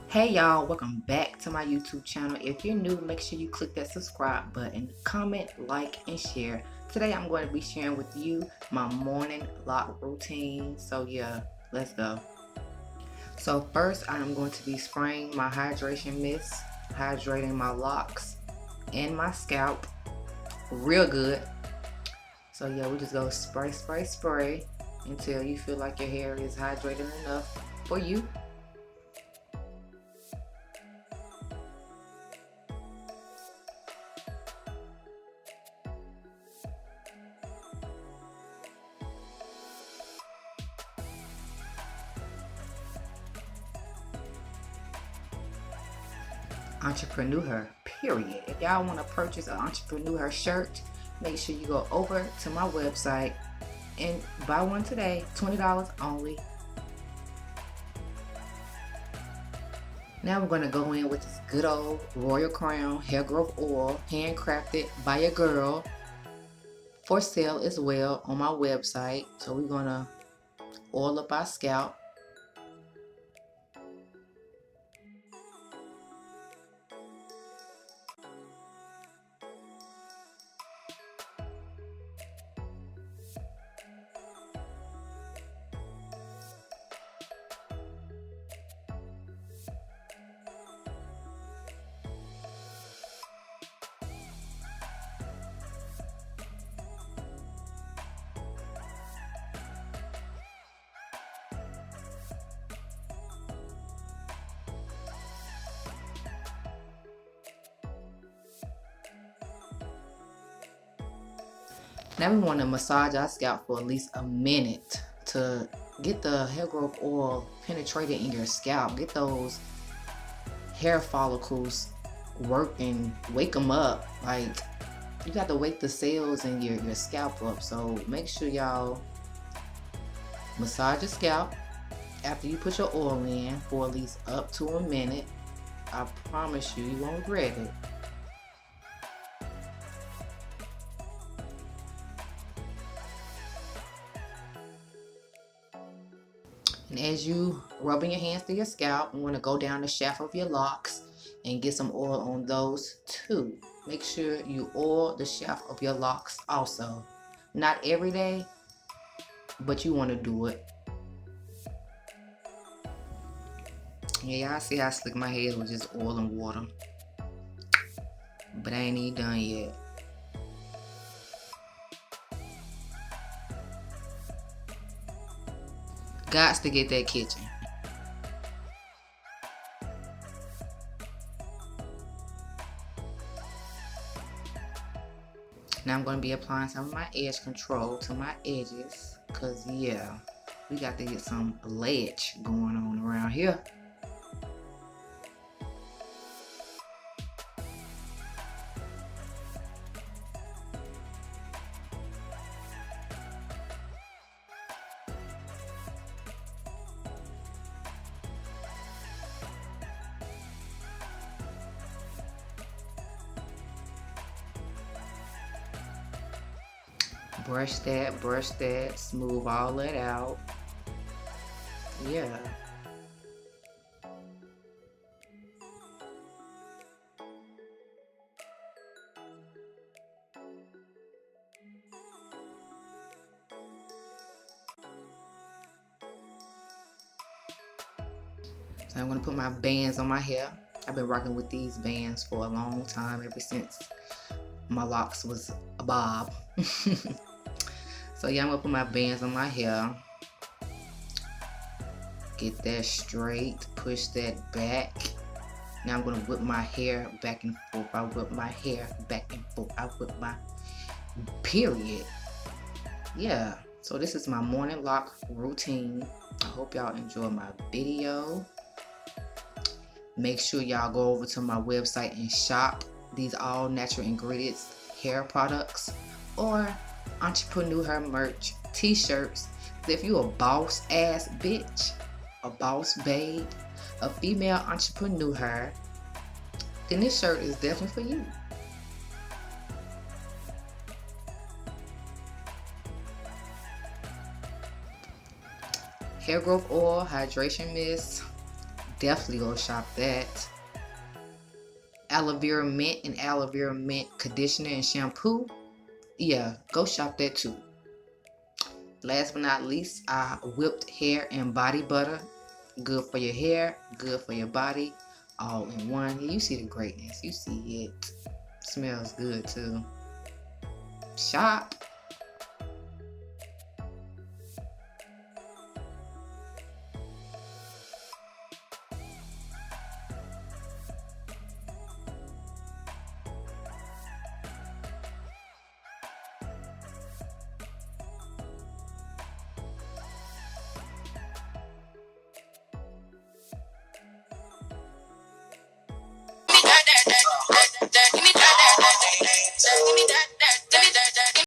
Hey y'all, welcome back to my YouTube channel. If you're new, make sure you click that subscribe button, comment, like, and share. Today I'm going to be sharing with you my morning lock routine. So yeah, let's go. So first I'm going to be spraying my hydration mist, hydrating my locks and my scalp real good. So yeah, we just go spray, spray, spray until you feel like your hair is hydrated enough for you. Entrepreneur, period. If y'all want to purchase an Entrepreneur shirt, make sure you go over to my website and buy one today. $20 only. Now we're going to go in with this good old Royal Crown hair growth oil, handcrafted by a girl, for sale as well on my website. So we're going to oil up our scalp. Now we want to massage our scalp for at least a minute to get the hair growth oil penetrated in your scalp. Get those hair follicles working, wake them up. Like, you got to wake the cells in your scalp up. So make sure y'all massage your scalp after you put your oil in for at least up to a minute. I promise you, you won't regret it. And as you rubbing your hands through your scalp, you want to go down the shaft of your locks and get some oil on those too. Make sure you oil the shaft of your locks also. Not every day, but you want to do it. Yeah, y'all see how slick my hair is with just oil and water. But I ain't even done yet. Gots to get that kitchen. Now I'm going to be applying some of my edge control to my edges, because yeah, we got to get some ledge going on around here. Brush that, smooth all that out. Yeah. So I'm going to put my bands on my hair. I've been rocking with these bands for a long time, ever since my locks was a bob. So yeah, I'm going to put my bands on my hair. Get that straight, push that back. Now I'm going to whip my hair back and forth. I whip my hair back and forth. I whip my period. Yeah, so this is my morning lock routine. I hope y'all enjoy my video. Make sure y'all go over to my website and shop these all natural ingredients hair products or entrepreneur merch, t-shirts. If you a boss ass bitch, a boss babe, a female entrepreneur, then this shirt is definitely for you. Hair growth oil, hydration mist, definitely go shop that. Aloe vera mint and aloe vera mint conditioner and shampoo, yeah, go shop that too. Last but not least, whipped hair and body butter, good for your hair, good for your body, all in one. You see the greatness, you see it. Smells good too. Shop.